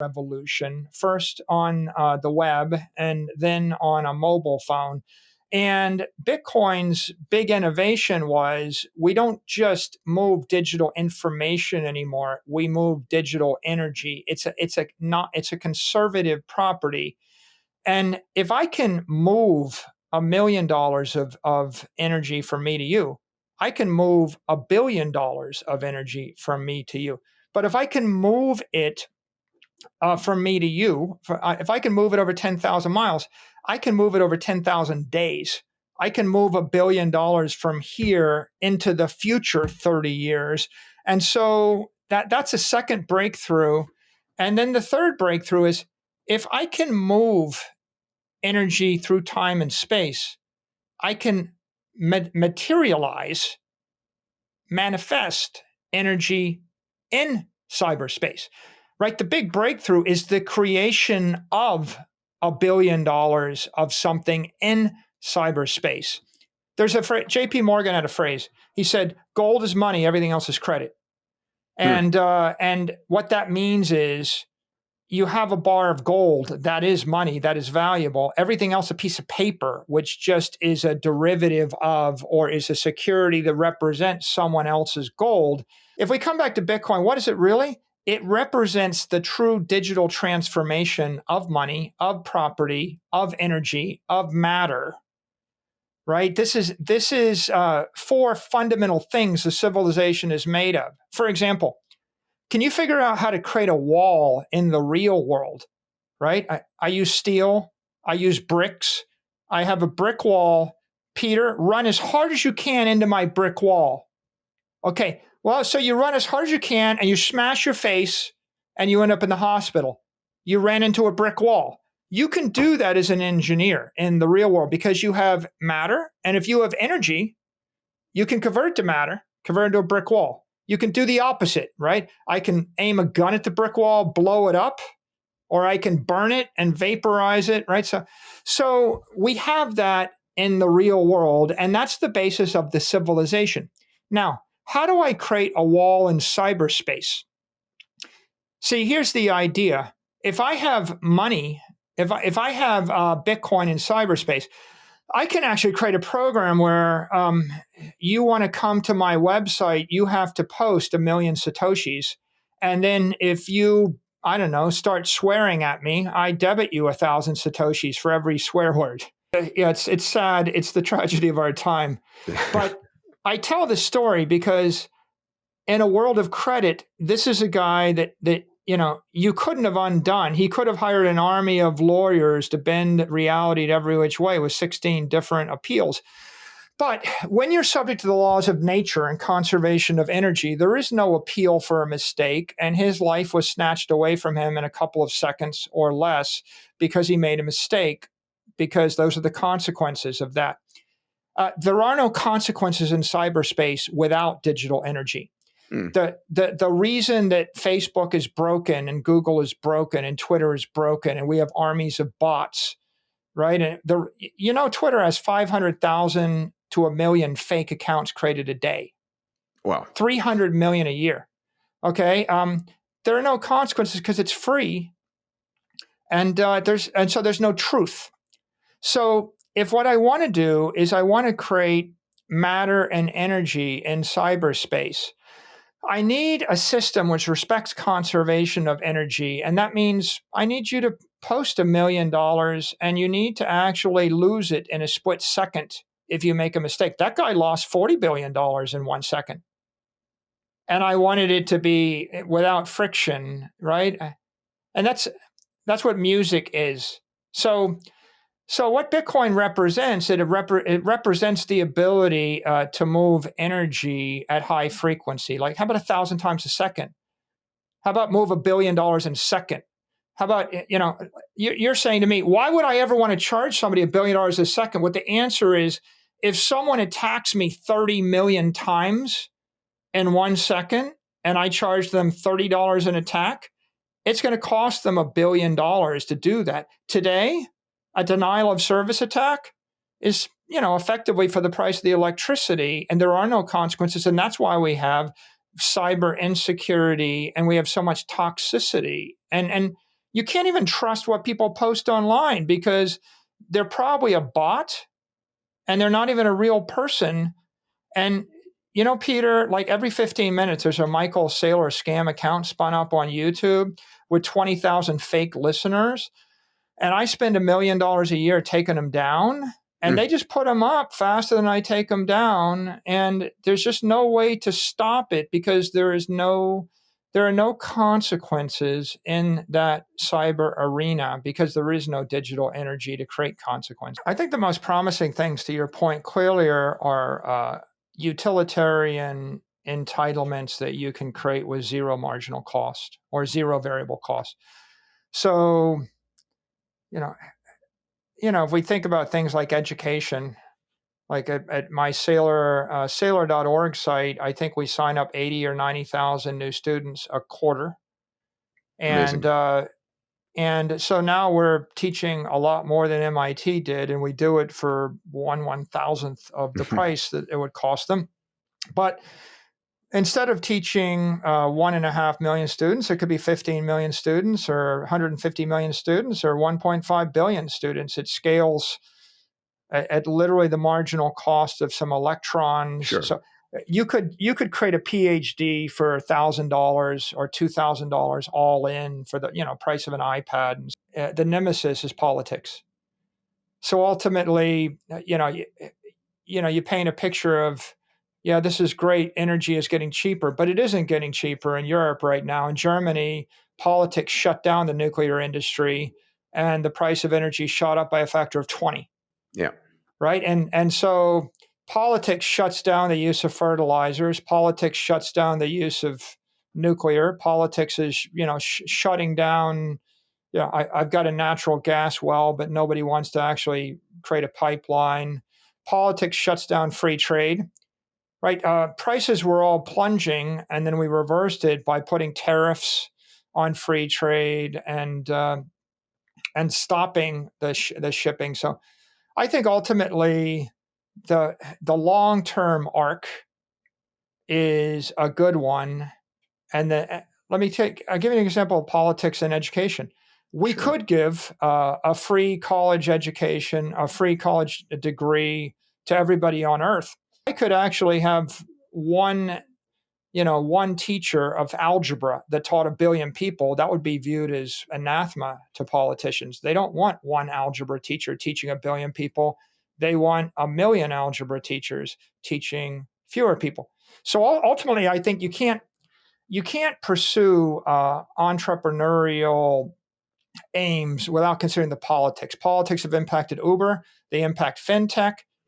revolution, first on the web and then on a mobile phone. And Bitcoin's big innovation was we don't just move digital information anymore. We move digital energy. It's a conservative property. And if I can move $1 million of energy from me to you, I can move $1 billion of energy from me to you. But if I can move it from me to you, if I can move it over 10,000 miles, I can move it over 10,000 days. I can move $1 billion from here into the future 30 years. And so that's a second breakthrough. And then the third breakthrough is if I can move energy through time and space, I can manifest energy in cyberspace. Right? The big breakthrough is the creation of $1 billion of something in cyberspace. There's a phrase, JP Morgan had a phrase. He said, gold is money, everything else is credit. And what that means is you have a bar of gold, that is money, that is valuable. Everything else, a piece of paper, which just is a derivative of or is a security that represents someone else's gold. If we come back to Bitcoin, what is it really? It represents the true digital transformation of money, of property, of energy, of matter, right? This is four fundamental things the civilization is made of. For example, can you figure out how to create a wall in the real world, right? I use steel. I use bricks. I have a brick wall. Peter, run as hard as you can into my brick wall. Okay. Well, so you run as hard as you can and you smash your face and you end up in the hospital. You ran into a brick wall. You can do that as an engineer in the real world because you have matter. And if you have energy, you can convert it to matter, convert it into a brick wall. You can do the opposite, right? I can aim a gun at the brick wall, blow it up, or I can burn it and vaporize it, right? So we have that in the real world, and that's the basis of the civilization. Now, how do I create a wall in cyberspace? See, here's the idea. If I have money, if I have Bitcoin in cyberspace, I can actually create a program where you want to come to my website, you have to post 1 million Satoshis. And then if you, I don't know, start swearing at me, I debit you 1,000 Satoshis for every swear word. Yeah, it's sad. It's the tragedy of our time. But I tell this story because in a world of credit, this is a guy that you couldn't have undone. He could have hired an army of lawyers to bend reality to every which way with 16 different appeals. But when you're subject to the laws of nature and conservation of energy, there is no appeal for a mistake, and his life was snatched away from him in a couple of seconds or less because he made a mistake, because those are the consequences of that. There are no consequences in cyberspace without digital energy. The reason that Facebook is broken and Google is broken and Twitter is broken and we have armies of bots, right? And Twitter has 500,000 to 1 million fake accounts created a day. Wow. 300 million a year. Okay. There are no consequences because it's free, and so there's no truth. So if what I want to do is I want to create matter and energy in cyberspace, I need a system which respects conservation of energy. And that means I need you to post $1 million and you need to actually lose it in a split second if you make a mistake. That guy lost $40 billion in 1 second. And I wanted it to be without friction, right? And that's what music is. So what Bitcoin represents, it represents the ability to move energy at high frequency. Like, how about 1,000 times a second? How about move $1 billion in a second? How about, you're saying to me, why would I ever want to charge somebody $1 billion a second? What the answer is, if someone attacks me 30 million times in 1 second and I charge them $30 an attack, it's going to cost them $1 billion to do that. Today, a denial of service attack is, effectively for the price of the electricity, and there are no consequences. And that's why we have cyber insecurity and we have so much toxicity. And you can't even trust what people post online because they're probably a bot and they're not even a real person. And Peter, like every 15 minutes, there's a Michael Saylor scam account spun up on YouTube with 20,000 fake listeners. And I spend $1 million a year taking them down. And they just put them up faster than I take them down. And there's just no way to stop it because there are no consequences in that cyber arena because there is no digital energy to create consequences. I think the most promising things, to your point, clearly are utilitarian entitlements that you can create with zero marginal cost or zero variable cost. So, if we think about things like education, like at my Saylor.org site, I think we sign up 80 or 90,000 new students a quarter. And and so now we're teaching a lot more than MIT did, and we do it for 1/1000th of the price that it would cost them. But instead of teaching 1.5 million students, it could be 15 million students or 150 million students or 1.5 billion students. It scales at literally the marginal cost of some electrons. Sure. So you could create a PhD for $1,000 or $2,000 all in for the price of an iPad. The nemesis is politics. So ultimately, you paint a picture of, this is great. Energy is getting cheaper, but it isn't getting cheaper in Europe right now. In Germany, politics shut down the nuclear industry, and the price of energy shot up by a factor of 20. Yeah. Right. And so politics shuts down the use of fertilizers. Politics shuts down the use of nuclear. Politics is, shutting down. I've got a natural gas well, but nobody wants to actually create a pipeline. Politics shuts down free trade. Right. Prices were all plunging, and then we reversed it by putting tariffs on free trade and stopping the shipping. So I think ultimately the long-term arc is a good one. And I'll give you an example of politics and education. We Sure. could give a free college education, a free college degree to everybody on Earth. I could actually have one teacher of algebra that taught 1 billion people. That would be viewed as anathema to politicians. They don't want one algebra teacher teaching 1 billion people. They want 1 million algebra teachers teaching fewer people. So ultimately, I think you can't pursue entrepreneurial aims without considering the politics. Politics have impacted Uber. They impact fintech.